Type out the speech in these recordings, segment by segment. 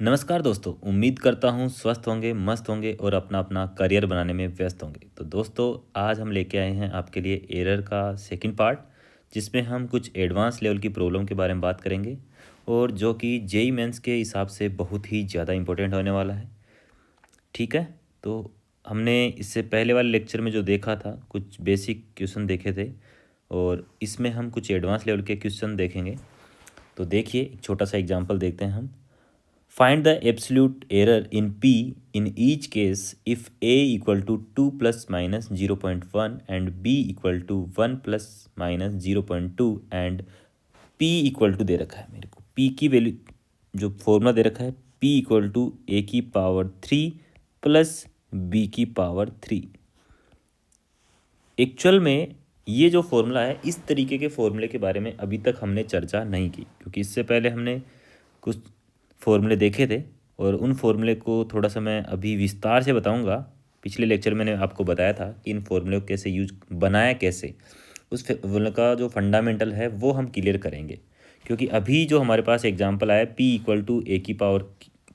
नमस्कार दोस्तों, उम्मीद करता हूँ स्वस्थ होंगे, मस्त होंगे और अपना अपना करियर बनाने में व्यस्त होंगे। तो दोस्तों, आज हम लेके आए हैं आपके लिए एरर का सेकंड पार्ट, जिसमें हम कुछ एडवांस लेवल की प्रॉब्लम के बारे में बात करेंगे और जो कि जेई मेंस के हिसाब से बहुत ही ज़्यादा इंपॉर्टेंट होने वाला है। ठीक है। तो हमने इससे पहले वाले लेक्चर में जो देखा था, कुछ बेसिक क्वेश्चन देखे थे और इसमें हम कुछ एडवांस लेवल के क्वेश्चन देखेंगे। तो देखिए, एक छोटा सा एग्जाम्पल देखते हैं हम। Find the absolute error in P in each case if A equal to 2 plus minus 0.1 and B equal to 1 plus minus 0.2 and P equal to दे रखा है मेरे को। P की वैल्यू जो फॉर्मूला दे रखा है, P इक्वल टू A की power 3 plus B की पावर 3। एक्चुअल में ये जो फॉर्मूला है, इस तरीके के फॉर्मूले के बारे में अभी तक हमने चर्चा नहीं की, क्योंकि इससे पहले हमने कुछ फॉर्मूले देखे थे और उन फॉर्मूले को थोड़ा सा मैं अभी विस्तार से बताऊंगा। पिछले लेक्चर मैंने आपको बताया था कि इन फॉर्मूले को कैसे यूज बनाया, कैसे उस फॉर्मूले का जो फंडामेंटल है वो हम क्लियर करेंगे। क्योंकि अभी जो हमारे पास एग्जांपल आया P इक्वल टू A की पावर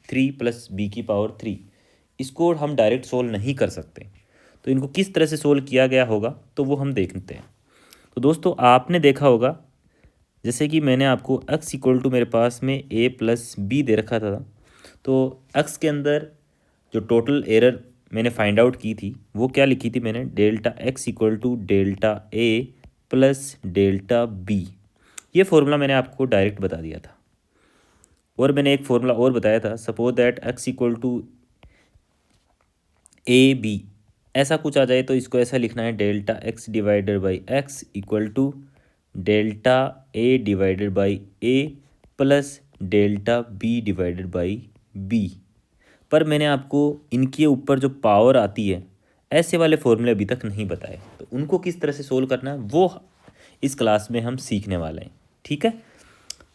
3 प्लस B की पावर 3, इसको हम डायरेक्ट सोल्व नहीं कर सकते। तो इनको किस तरह से सोल्व किया गया होगा तो वो हम देखते हैं। तो दोस्तों, आपने देखा होगा, जैसे कि मैंने आपको x इक्वल टू मेरे पास में a प्लस बी दे रखा था। तो x के अंदर जो टोटल एरर मैंने फाइंड आउट की थी वो क्या लिखी थी मैंने, delta x equal to delta a plus delta b। ये फॉर्मूला मैंने आपको डायरेक्ट बता दिया था। और मैंने एक फॉर्मूला और बताया था, suppose that x equal to a b, ऐसा कुछ आ जाए तो इसको ऐसा लिखना है, delta x divided by x equal to delta A divided by A plus delta B divided by b. पर मैंने आपको इनके ऊपर जो पावर आती है, ऐसे वाले फॉर्मूले अभी तक नहीं बताए। तो उनको किस तरह से सोल्व करना है वो इस क्लास में हम सीखने वाले हैं। ठीक है,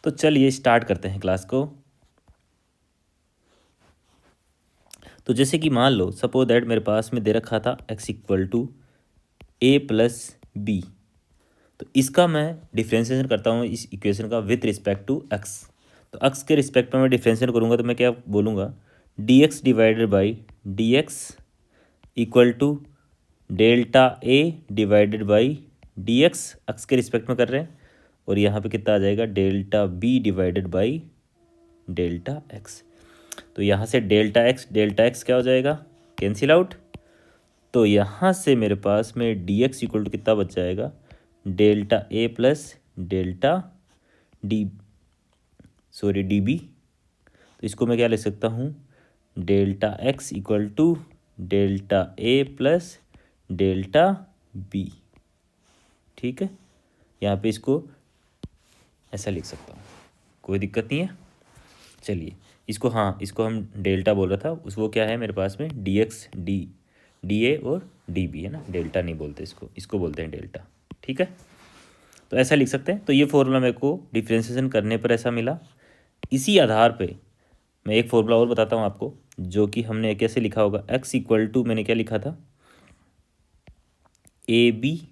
तो चलिए स्टार्ट करते हैं क्लास को। तो जैसे कि मान लो, सपोज दैट मेरे पास में दे रखा था x equal to a plus b. तो इसका मैं डिफ्रेंशिएशन करता हूँ इस इक्वेशन का विथ रिस्पेक्ट टू x। तो x के रिस्पेक्ट में मैं डिफ्रेंशिएशन करूँगा तो मैं क्या बोलूँगा, dx divided by dx equal to delta a divided by dx, x के रिस्पेक्ट में कर रहे हैं। और यहाँ पे कितना आ जाएगा, delta b divided by delta x। तो यहाँ से डेल्टा x क्या हो जाएगा, कैंसिल आउट। तो यहाँ से मेरे पास में dx इक्वल टू कितना बच जाएगा, delta a plus delta d b. तो इसको मैं क्या ले सकता हूँ, delta x equal to delta a plus delta b। ठीक है, यहाँ पे इसको ऐसा लिख सकता हूँ, कोई दिक्कत नहीं है। चलिए इसको, हाँ इसको हम डेल्टा बोल रहा था, उस वो क्या है मेरे पास में dx डी ए और डी बी है ना, डेल्टा नहीं बोलते इसको, इसको बोलते हैं डेल्टा। ठीक है, तो ऐसा लिख सकते हैं। तो ये फॉर्मूला मेरे को डिफ्रेंशिएशन करने पर ऐसा मिला। इसी आधार पे मैं एक फॉर्मूला और बताता हूँ आपको, जो कि हमने कैसे लिखा होगा, x इक्वल टू मैंने क्या लिखा था, ए बी।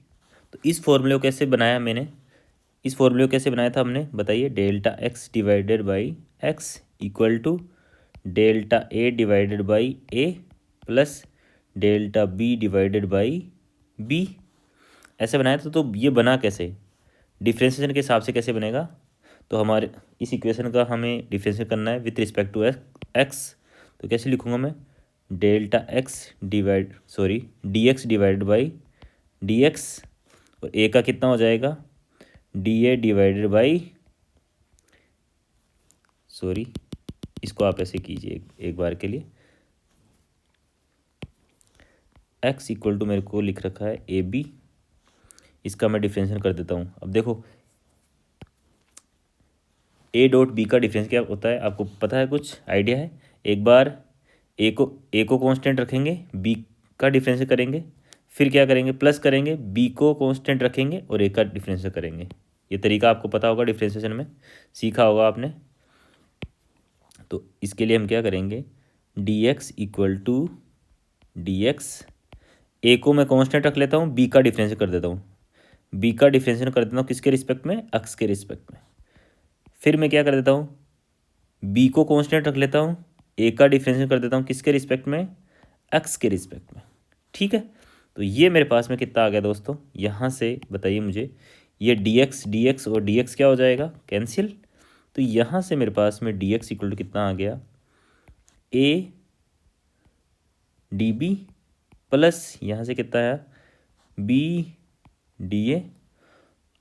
तो इस फॉर्मूले को कैसे बनाया मैंने, इस फॉर्मूले को कैसे बनाया था हमने, बताइए, delta x divided by x equal to delta a divided by a plus delta b divided by b, ऐसे बनाया था। तो ये बना कैसे, डिफ्रेंशिएशन के हिसाब से कैसे बनेगा। तो हमारे इस इक्वेशन का हमें डिफ्रेंशिएट करना है विथ रिस्पेक्ट टू x। तो कैसे लिखूँगा मैं, delta D x divided by d x, और a का कितना हो जाएगा, डी ए डिवाइडेड बाई, इसको आप ऐसे कीजिए एक बार के लिए, x इक्वल टू मेरे को लिख रखा है ए बी, इसका मैं डिफ्रेंशिएशन कर देता हूँ। अब देखो, ए डॉट बी का डिफरेंस क्या होता है, आपको पता है, कुछ आइडिया है। एक बार ए को कांस्टेंट रखेंगे, बी का डिफरेंस करेंगे, फिर क्या करेंगे, प्लस करेंगे, बी को कांस्टेंट रखेंगे और ए का डिफरेंस करेंगे। ये तरीका आपको पता होगा, डिफरेंशिएशन में सीखा होगा आपने। तो इसके लिए हम क्या करेंगे, d x equal to d x, A को मैं कांस्टेंट रख लेता हूँ, बी का डिफरेंस कर देता हूँ, बी का डिफरेंशिएशन कर देता हूँ किसके रिस्पेक्ट में, एक्स के रिस्पेक्ट में। फिर मैं क्या कर देता हूँ, बी को कांस्टेंट रख लेता हूँ ए का डिफरेंशियल कर देता हूँ किसके रिस्पेक्ट में, एक्स के रिस्पेक्ट में। ठीक है, तो ये मेरे पास में कितना आ गया दोस्तों, यहाँ से बताइए मुझे, ये dx और dx क्या हो जाएगा, कैंसिल। तो यहाँ से मेरे पास में dx इक्वल टू कितना आ गया, a db प्लस यहाँ से कितना है b dA।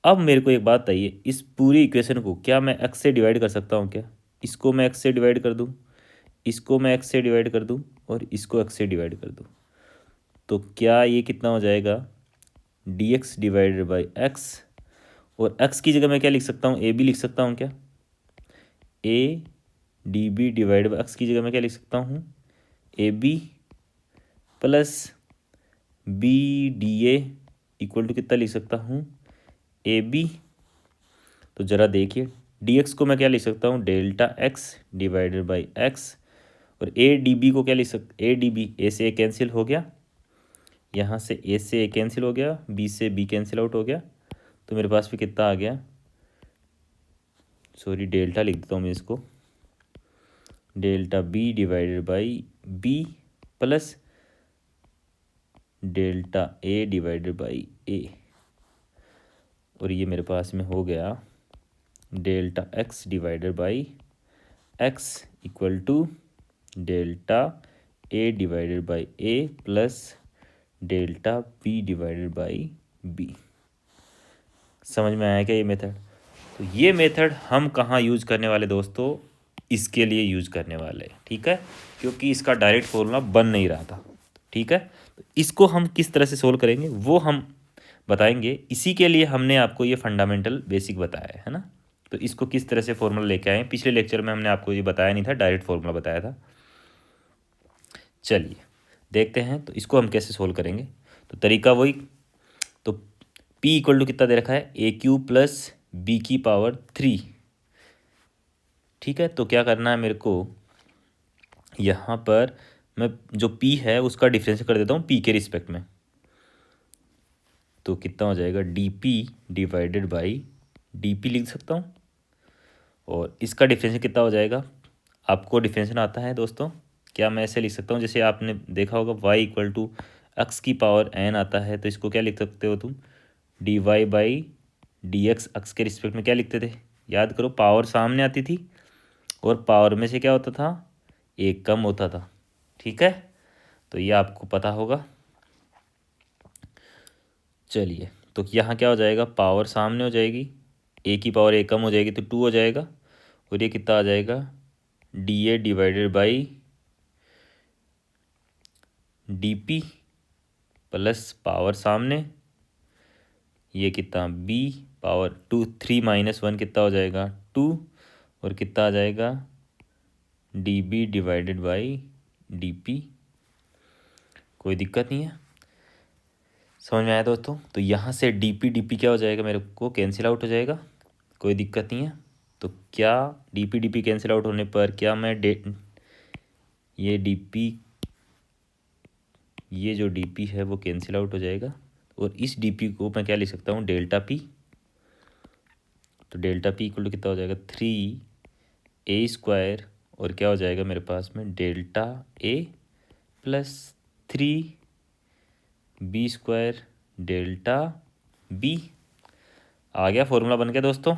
अब मेरे को एक बात बताइए, इस पूरी इक्वेशन को क्या मैं x से डिवाइड कर सकता हूँ क्या, इसको मैं x से डिवाइड कर दूँ, इसको मैं x से डिवाइड कर दूँ और इसको x से डिवाइड कर दूँ, तो क्या ये कितना हो जाएगा, dx डिवाइडेड बाई x, और x की जगह मैं क्या लिख सकता हूँ, ए बी लिख सकता हूँ क्या, a d b divide by x की जगह मैं क्या लिख सकता हूँ, a b plus b d a equal to कितना लिख सकता हूँ, ए बी। तो ज़रा देखिए, डी एक्स को मैं क्या लिख सकता हूँ, delta x divided by x, और ए डी बी को क्या लिख ए डी बी, ए से ए कैंसिल हो गया, यहाँ से ए से ए कैंसिल हो गया, बी से बी कैंसिल आउट हो गया, तो मेरे पास भी कितना आ गया, सॉरी डेल्टा लिख देता हूँ मैं इसको, delta B divided by B plus delta A divided by A, और ये मेरे पास में हो गया delta x divided by x equal to delta A divided by A plus delta B divided by B. समझ में आया क्या ये मेथड? तो ये मेथड हम कहाँ यूज करने वाले दोस्तों, इसके लिए यूज करने वाले, ठीक है, क्योंकि इसका डायरेक्ट फॉर्मूला बन नहीं रहा था। ठीक है, तो इसको हम किस तरह से सोल्व करेंगे वो हम बताएंगे, इसी के लिए हमने आपको ये फंडामेंटल बेसिक बताया है ना। तो इसको किस तरह से फॉर्मूला लेके आए, पिछले लेक्चर में हमने आपको ये बताया नहीं था, डायरेक्ट फॉर्मूला बताया था। चलिए देखते हैं तो इसको हम कैसे सोल्व करेंगे। तो तरीका वही, तो P इक्वल टू कितना दे रखा है, ए क्यू प्लस बी की पावर 3। ठीक है, तो क्या करना है मेरे को, यहाँ पर मैं जो P है उसका डिफरेंस कर देता हूँ P के रिस्पेक्ट में, तो कितना हो जाएगा, D P divided by d P लिख सकता हूँ, और इसका डिफरेंस कितना हो जाएगा, आपको डिफरेंशियल आता है दोस्तों, क्या मैं ऐसे लिख सकता हूँ, जैसे आपने देखा होगा y इक्वल टू एक्स की पावर n आता है, तो इसको क्या लिख सकते हो तुम, d y by d x, x के रिस्पेक्ट में क्या लिखते थे, याद करो, पावर सामने आती थी और पावर में से क्या होता था, एक कम होता था। ठीक है, तो ये आपको पता होगा। चलिए, तो यहाँ क्या हो जाएगा, पावर सामने हो जाएगी, ए की पावर एक कम हो जाएगी तो 2 हो जाएगा, और ये कितना आ जाएगा, D A divided by d P plus power सामने, ये कितना बी पावर 2, 3 माइनस 1 कितना हो जाएगा 2, और कितना आ जाएगा d b divided by d p. कोई दिक्कत नहीं है, समझ में आया दोस्तों। तो यहाँ से डी पी क्या हो जाएगा, मेरे को कैंसिल आउट हो जाएगा, कोई दिक्कत नहीं है। तो क्या डी पी कैंसिल आउट होने पर क्या मैं ये डी पी, ये जो डी पी है वो कैंसिल आउट हो जाएगा, और इस डी पी को मैं क्या लिख सकता हूँ, डेल्टा पी। तो डेल्टा पी इक्वल टू कितना हो जाएगा, 3a² और क्या हो जाएगा मेरे पास में, delta A plus 3b² delta B. आ गया, फॉर्मूला बन गया दोस्तों।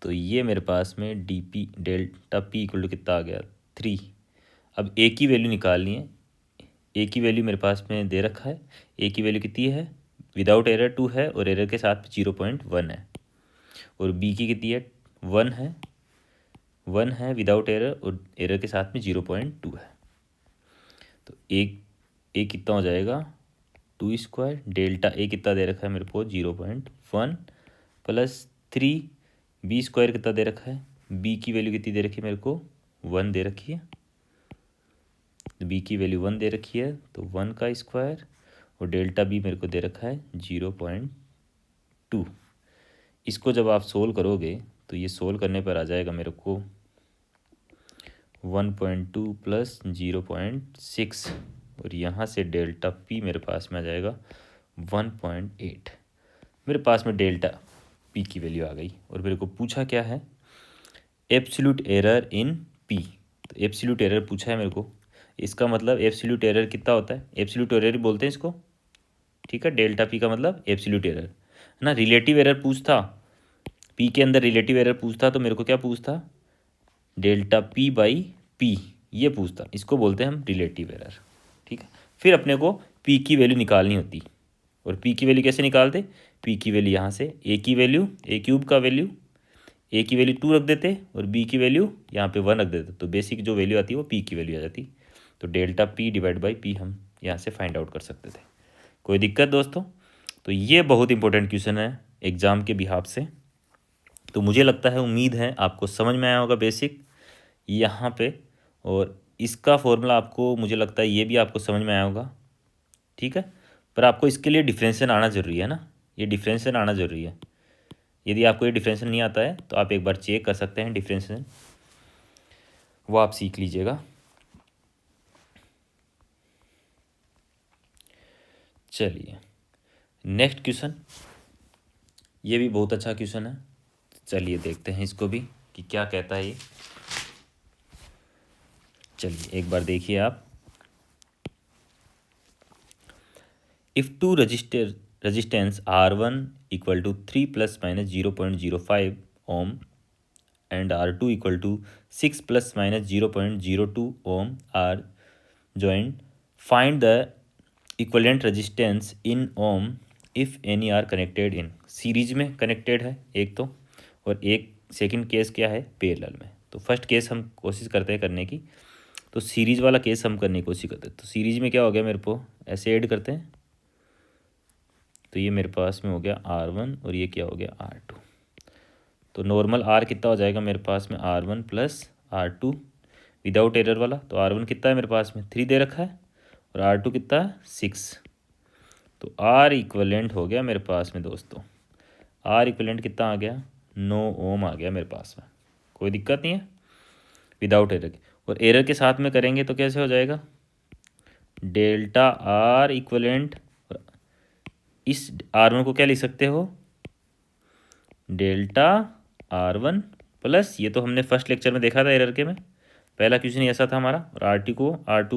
तो ये मेरे पास में d p delta p equal to कितना आ गया, 3। अब ए की वैल्यू निकालनी है, ए की वैल्यू मेरे पास में दे रखा है, ए की वैल्यू कितनी है, विदाउट एरर 2 है और एरर के साथ 0.1 है, और बी की कितनी है, 1 है, 1 है विदाउट एरर और एरर के साथ में 0.2 है। तो ए कितना हो जाएगा, 2² डेल्टा ए कितना दे रखा है मेरे को, 0.1 प्लस 3b² कितना दे रखा है, बी की वैल्यू कितनी दे रखी है मेरे को, 1 दे रखी है, बी की वैल्यू 1 दे रखी है, तो 1 का स्क्वायर, और डेल्टा बी मेरे को दे रखा है 0.2। इसको जब आप सोल्व करोगे तो ये सोल्व करने पर आ जाएगा मेरे को 1.2 प्लस 0.6, और यहाँ से डेल्टा पी मेरे पास में आ जाएगा 1.8। मेरे पास में डेल्टा पी की वैल्यू आ गई, और मेरे को पूछा क्या है, एब्सोल्यूट एरर इन पी। तो एब्सोल्यूट एरर पूछा है मेरे को, इसका मतलब एब्सोल्यूट एरर कितना होता है, एब्सोल्यूट एरर ही बोलते हैं इसको, ठीक है। डेल्टा पी का मतलब एब्सोल्यूट एरर है ना। रिलेटिव एरर पूछता, पी के अंदर रिलेटिव एरर पूछता तो मेरे को क्या पूछता, डेल्टा पी बाई पी, ये पूछता, इसको बोलते हैं हम रिलेटिव एरर, ठीक है। फिर अपने को पी की वैल्यू निकालनी होती, और पी की वैल्यू कैसे निकालते, पी की वैल्यू यहाँ से ए की वैल्यू, ए क्यूब का वैल्यू, ए की वैल्यू 2 रख देते और बी की वैल्यू यहाँ पे 1 रख देते, तो बेसिक जो वैल्यू आती है वो पी की वैल्यू आ जाती। तो delta P divide by P हम यहाँ से फाइंड आउट कर सकते थे। कोई दिक्कत दोस्तों? तो ये बहुत इंपॉर्टेंट क्वेश्चन है एग्ज़ाम के बिहाफ से। तो मुझे लगता है, उम्मीद है आपको समझ में आया होगा बेसिक यहाँ पे, और इसका फॉर्मूला आपको, मुझे लगता है ये भी आपको समझ में आया होगा, ठीक है। पर आपको इसके लिए डिफरेंशिएशन आना ज़रूरी है ना, ये डिफरेंशिएशन आना ज़रूरी है। यदि आपको ये डिफरेंशिएशन नहीं आता है तो आप एक बार चेक कर सकते हैं डिफरेंशिएशन, वो आप सीख लीजिएगा। चलिए नेक्स्ट क्वेश्चन, ये भी बहुत अच्छा क्वेश्चन है, चलिए देखते हैं इसको भी कि क्या कहता है ये। चलिए एक बार देखिए आप, if two resistance R1 equal to 3 plus minus 0.05 ohm and R2 equal to 6 plus minus 0.02 ohm are joined, find the equivalent resistance in ohm if any are connected in, series में कनेक्टेड है एक तो, और एक second case क्या है, parallel में। तो फर्स्ट केस हम कोशिश करते हैं करने की, तो सीरीज वाला केस हम करने की कोशिश करते हैं। तो सीरीज में क्या हो गया, मेरे को ऐसे ऐड करते हैं, तो ये मेरे पास में हो गया R1 और ये क्या हो गया R2। तो नॉर्मल R कितना हो जाएगा मेरे पास में, R1 plus R2 without error वाला। तो R1 कितना है मेरे पास में 3 दे रखा है, और R2 कितना है 6। तो R इक्वलेंट हो गया मेरे पास में दोस्तों, R इक्वलेंट कितना आ गया, 9 ओम आ गया मेरे पास में। कोई दिक्कत नहीं है विदाउट एरर के। और एरर के साथ में करेंगे तो कैसे हो जाएगा, डेल्टा R इक्वलेंट, इस R1 को क्या लिख सकते हो, डेल्टा R1 प्लस, ये तो हमने फर्स्ट लेक्चर में देखा था एरर के में, पहला क्वेश्चन ऐसा था हमारा। और R2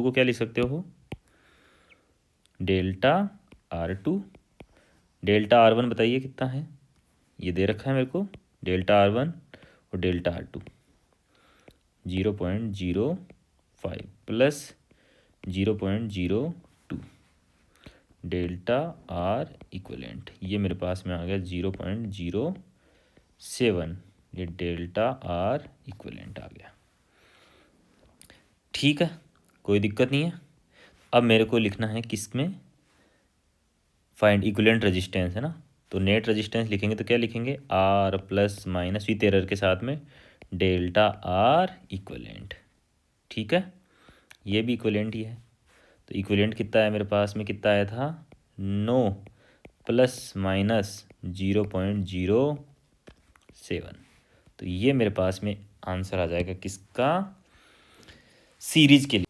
को क्या लिख सकते हो, डेल्टा R2, डेल्टा R1 बताइए कितना है, ये दे रखा है मेरे को, डेल्टा R1 और delta R2 0.05 plus 0.02 delta R equivalent, ये मेरे पास में आ गया 0.07, ये डेल्टा R इक्वलेंट आ गया, ठीक है। कोई दिक्कत नहीं है। अब मेरे को लिखना है किस में, फाइंड इक्विवेलेंट रेजिस्टेंस है ना। तो नेट रेजिस्टेंस लिखेंगे तो क्या लिखेंगे, R plus minus with error के साथ में डेल्टा R इक्विवेलेंट, ठीक है। ये भी इक्विवेलेंट ही है। तो इक्विवेलेंट कितना है मेरे पास में, कितना आया था 9 प्लस माइनस 0.07। तो ये मेरे पास में आंसर आ जाएगा किसका, सीरीज के लिए।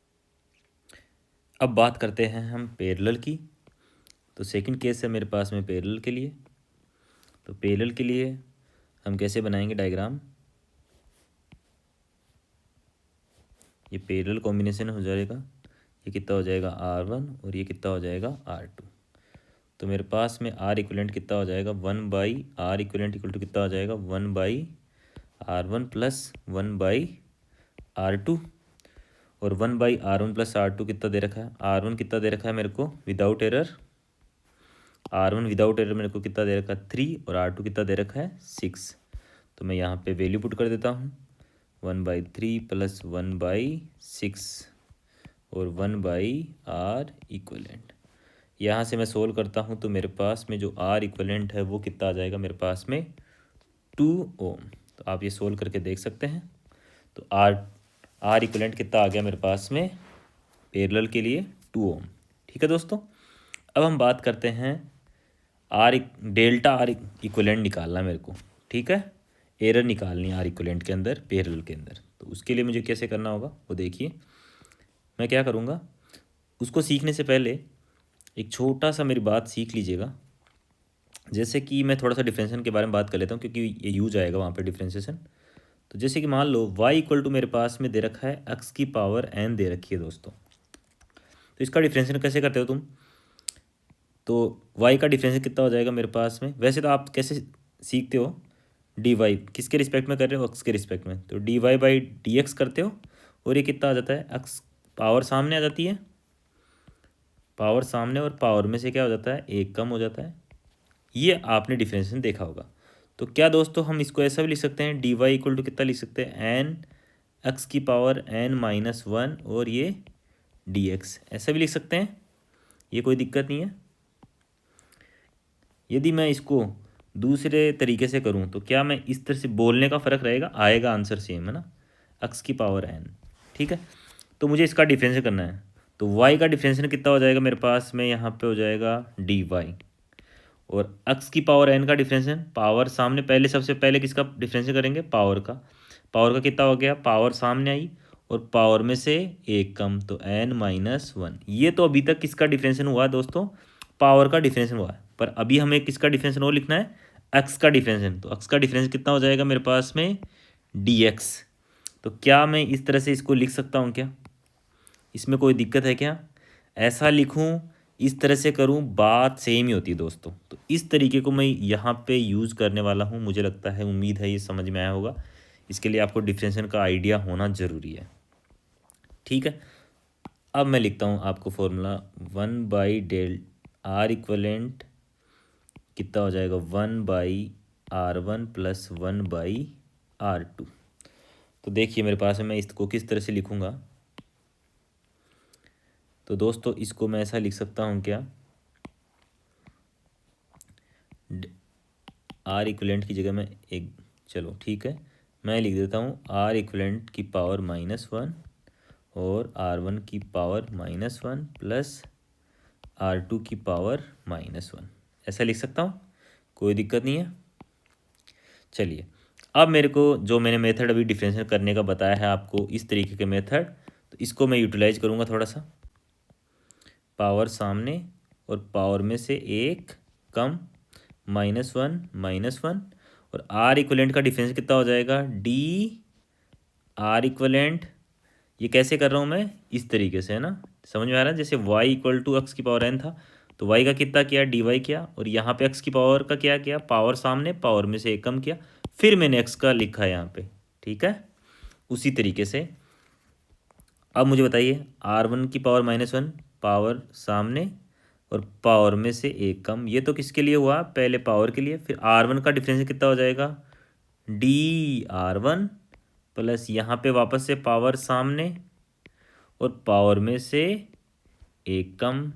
अब बात करते हैं हम पैरेलल की। तो सेकंड केस है मेरे पास में पैरेलल के लिए। तो पैरेलल के लिए हम कैसे बनाएंगे डायग्राम, ये पैरेलल कॉम्बिनेशन हो जाएगा, ये कितना हो जाएगा R1 और ये कितना हो जाएगा R2। तो मेरे पास में R इक्वलेंट कितना हो जाएगा, 1/R इक्वलेंट इक्वल टू कितना हो जाएगा, 1/R1 प्लस 1/R2, और 1/R1 प्लस R2 कितना दे रखा है, R1 कितना दे रखा है मेरे को without error, R1 without error मेरे को कितना दे रखा है 3, और R2 कितना दे रखा है 6। तो मैं यहाँ पे वैल्यू पुट कर देता हूँ, 1/3 प्लस 1/6 और 1/R इक्वलेंट। यहाँ से मैं सोल्व करता हूँ तो मेरे पास में जो R इक्वलेंट है वो कितना आ जाएगा मेरे पास में 2 ओम। तो आप ये सोल्व करके देख सकते हैं। तो R इक्वलेंट कितना आ गया मेरे पास में पैरेलल के लिए 2 ओम, ठीक है दोस्तों। अब हम बात करते हैं डेल्टा R इक्वलेंट निकालना मेरे को, ठीक है। एरर निकालनी है R इक्वलेंट के अंदर पैरेलल के अंदर। तो उसके लिए मुझे कैसे करना होगा वो देखिए। मैं क्या करूँगा, उसको सीखने से पहले एक छोटा सा मेरी बात सीख लीजिएगा। जैसे कि मैं थोड़ा सा डिफरेंशिएशन के बारे में बात कर लेता हूँ, क्योंकि ये यूज आएगा वहाँ पर डिफरेंशिएशन। तो जैसे कि मान लो y इक्वल टू मेरे पास में दे रखा है x की पावर n दे रखी है दोस्तों। तो इसका डिफ्रेंशिएशन कैसे करते हो तुम? तो y का डिफ्रेंशिएशन कितना हो जाएगा मेरे पास में? वैसे तो आप कैसे सीखते हो, डी वाई किसके रिस्पेक्ट में कर रहे हो? x के रिस्पेक्ट में, तो d y by d x करते हो और ये कितना आ जाता है x, पावर सामने आ जाती है, पावर सामने और पावर में से क्या हो जाता है एक कम हो जाता है। ये आपने डिफरेंशिएशन देखा होगा। तो क्या दोस्तों हम इसको ऐसा भी लिख सकते हैं, डी वाई इक्वल टू कितना लिख सकते हैं, एन एक्स की पावर एन माइनस वन और ये डी एक्स, ऐसा भी लिख सकते हैं, ये कोई दिक्कत नहीं है। यदि मैं इसको दूसरे तरीके से करूँ तो क्या मैं इस तरह से बोलने का फ़र्क रहेगा, आएगा आंसर सेम है ना, एक्स की पावर एन। ठीक है, तो मुझे इसका डिफरेंशिएशन करना है। तो वाई का डिफरेंशिएशन कितना हो जाएगा मेरे पास में, यहाँ पे हो जाएगा डी वाई, और x की पावर n का डिफरेंशिएशन, पावर सामने, पहले सबसे पहले किसका डिफरेंशिएशन करेंगे, पावर का। पावर का कितना हो गया, पावर सामने आई और पावर में से एक कम, तो n माइनस वन। ये तो अभी तक किसका डिफरेंशिएशन हुआ है दोस्तों, पावर का डिफरेंशिएशन हुआ है, पर अभी हमें किसका डिफरेंशिएशन और लिखना है, x का डिफरेंशिएशन। तो x का डिफरेंशिएशन कितना हो जाएगा मेरे पास में, dx। तो क्या मैं इस तरह से इसको लिख सकता हूँ क्या, इसमें कोई दिक्कत है क्या? ऐसा लिखूँ, इस तरह से करूँ, बात सेम ही होती है दोस्तों। तो इस तरीके को मैं यहाँ पे यूज़ करने वाला हूँ, मुझे लगता है, उम्मीद है ये समझ में आया होगा। इसके लिए आपको डिफरेंशिएशन का आइडिया होना ज़रूरी है। ठीक है, अब मैं लिखता हूँ आपको formula, one by del r equivalent कितना हो जाएगा, one by are one plus one by are two. तो देखिए मेरे पास है, मैं इसको किस तरह से लिखूँगा। तो दोस्तों इसको मैं ऐसा लिख सकता हूँ क्या, आर इक्वलेंट की जगह में एक, चलो ठीक है, मैं लिख देता हूँ आर इक्वलेंट की पावर माइनस वन और आर वन की power minus one plus r two की पावर माइनस वन, ऐसा लिख सकता हूँ, कोई दिक्कत नहीं है। चलिए, अब मेरे को जो मैंने मेथड अभी डिफरेंशिएट करने का बताया है आपको, इस तरीके के मेथड, तो इसको मैं यूटिलाइज करूँगा थोड़ा सा। पावर सामने और पावर में से एक कम, माइनस वन, और आर इक्वलेंट का डिफरेंस कितना हो जाएगा, डी आर इक्वलेंट। ये कैसे कर रहा हूँ मैं, इस तरीके से है ना, समझ में आ रहा है। जैसे y इक्वल टू एक्स की पावर n था, तो y का कितना किया, डी वाई किया, और यहाँ पे x की पावर का क्या किया, पावर सामने, पावर में से एक कम किया, फिर मैंने x का लिखा है यहाँ पे। ठीक है, उसी तरीके से अब मुझे बताइए, आर वन की पावर माइनस वन, पावर सामने और पावर में से एक कम, ये तो किसके लिए हुआ, पहले पावर के लिए। फिर आर वन का डिफरेंस कितना हो जाएगा, डी आर वन प्लस यहाँ पे वापस से पावर सामने और पावर में से एक कम,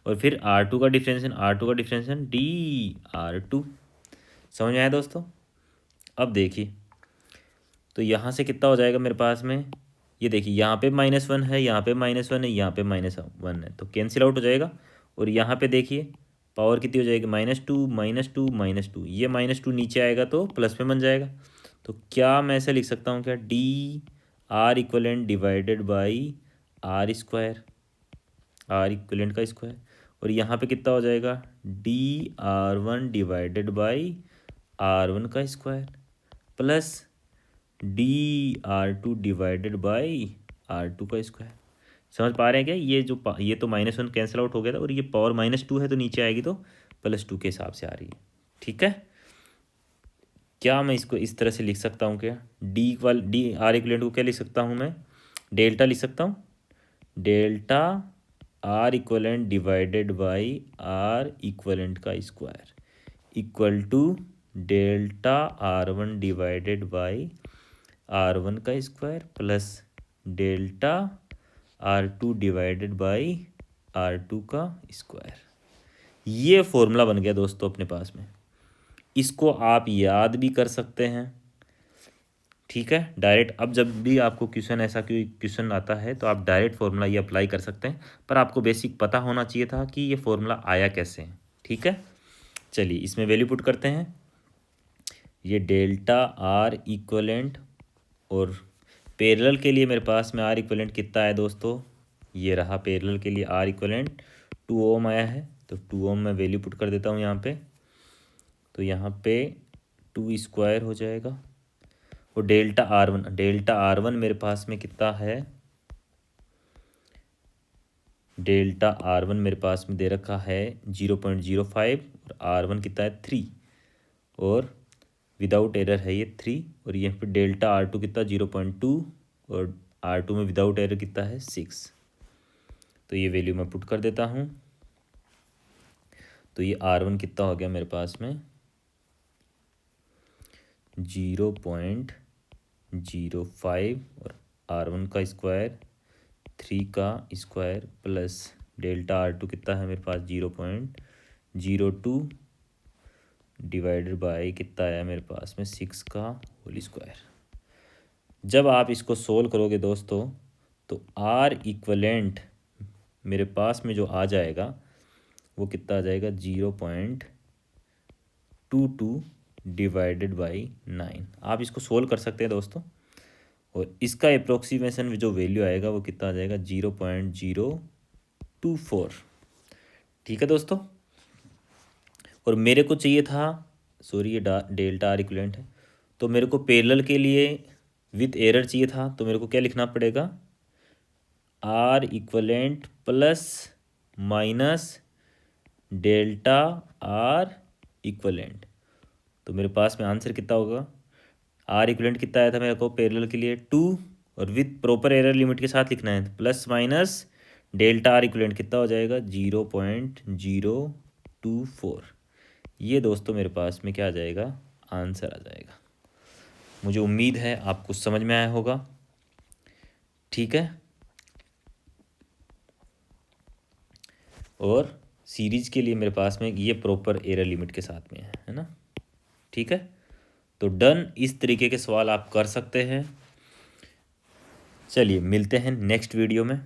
और फिर आर टू का डिफरेंशिएशन डी आर टू। समझ में आया दोस्तों? अब देखिए, तो यहाँ से कितना हो जाएगा मेरे पास में, ये देखिए यहाँ पे माइनस वन है, यहाँ पे माइनस वन है, यहाँ पे माइनस वन है, तो कैंसिल आउट हो जाएगा। और यहाँ पे देखिए पावर कितनी हो जाएगी, minus two minus two minus two, ये माइनस टू नीचे आएगा तो प्लस में बन जाएगा। तो क्या मैं ऐसे लिख सकता हूँ क्या, d R equivalent divided by R square, R equivalent का स्क्वायर, और यहाँ पे कितना हो जाएगा, d R one divided by are one का square plus d R two divided by are two का स्क्वायर। समझ पा रहे हैं क्या, ये जो ये तो माइनस वन कैंसिल आउट हो गया था, और ये पावर माइनस टू है तो नीचे आएगी तो प्लस टू के हिसाब से आ रही है। ठीक है, क्या मैं इसको इस तरह से लिख सकता हूँ क्या, डी आर इक्वलेंट को क्या लिख सकता हूँ मैं, डेल्टा लिख सकता हूँ, delta R equivalent divided by R equivalent का square equal to delta R one divided by are one का square plus delta are two divided by are two का स्क्वायर। ये फॉर्मूला बन गया दोस्तों अपने पास में, इसको आप याद भी कर सकते हैं। ठीक है, डायरेक्ट अब जब भी आपको क्वेश्चन, ऐसा कोई क्वेश्चन आता है तो आप डायरेक्ट फॉर्मूला ये अप्लाई कर सकते हैं, पर आपको बेसिक पता होना चाहिए था कि ये फॉर्मूला आया कैसे है। ठीक है, चलिए इसमें वैल्यू पुट करते हैं, ये डेल्टा आर इक्वलेंट, और पैरेलल के लिए मेरे पास में आर इक्वलेंट कितना है दोस्तों, ये रहा पैरेलल के लिए आर इक्वलेंट 2 ओम आया है, तो 2 ओम मैं वैल्यू पुट कर देता हूँ यहाँ पे। तो यहाँ पे 2 स्क्वायर हो जाएगा और डेल्टा आर वन मेरे पास में कितना है, डेल्टा आर वन मेरे पास में दे रखा है 0.05 और आर वन कितना है 3, और विदाउट एरर है ये 3, और यहाँ पे डेल्टा आर टू कितना 0.2 और आर टू में विदाउट एरर कितना है 6। तो ये वैल्यू मैं पुट कर देता हूँ। तो ये आर वन कितना हो गया मेरे पास में 0.05 और आर वन का स्क्वायर 3 का square plus delta are two कितना है मेरे पास 0.02 डिवाइडेड बाय कितना आया मेरे पास में 6 का होल स्क्वायर। जब आप इसको सोल्व करोगे दोस्तों तो आर इक्वलेंट मेरे पास में जो आ जाएगा वो कितना आ जाएगा 0.22 डिवाइडेड बाई 9। आप इसको सोल्व कर सकते हैं दोस्तों, और इसका अप्रोक्सीमेशन जो वैल्यू आएगा वो कितना आ जाएगा 0.024। ठीक है दोस्तों, और मेरे को चाहिए था, सॉरी ये डेल्टा आर इक्विवेलेंट है, तो मेरे को पैरेलल के लिए विथ एरर चाहिए था, तो मेरे को क्या लिखना पड़ेगा r equivalent plus minus delta r equivalent. तो मेरे पास में आंसर कितना होगा, आर इक्विवेलेंट कितना आया था मेरे को पैरेलल के लिए 2, और विथ प्रॉपर एरर लिमिट के साथ लिखना है, plus minus delta r equivalent कितना हो जाएगा 0.024। ये दोस्तों मेरे पास में क्या आ जाएगा, आंसर आ जाएगा। मुझे उम्मीद है आपको समझ में आया होगा। ठीक है, और सीरीज़ के लिए मेरे पास में ये प्रॉपर एरर लिमिट के साथ में है ना। ठीक है, तो डन, इस तरीके के सवाल आप कर सकते हैं। चलिए मिलते हैं नेक्स्ट वीडियो में।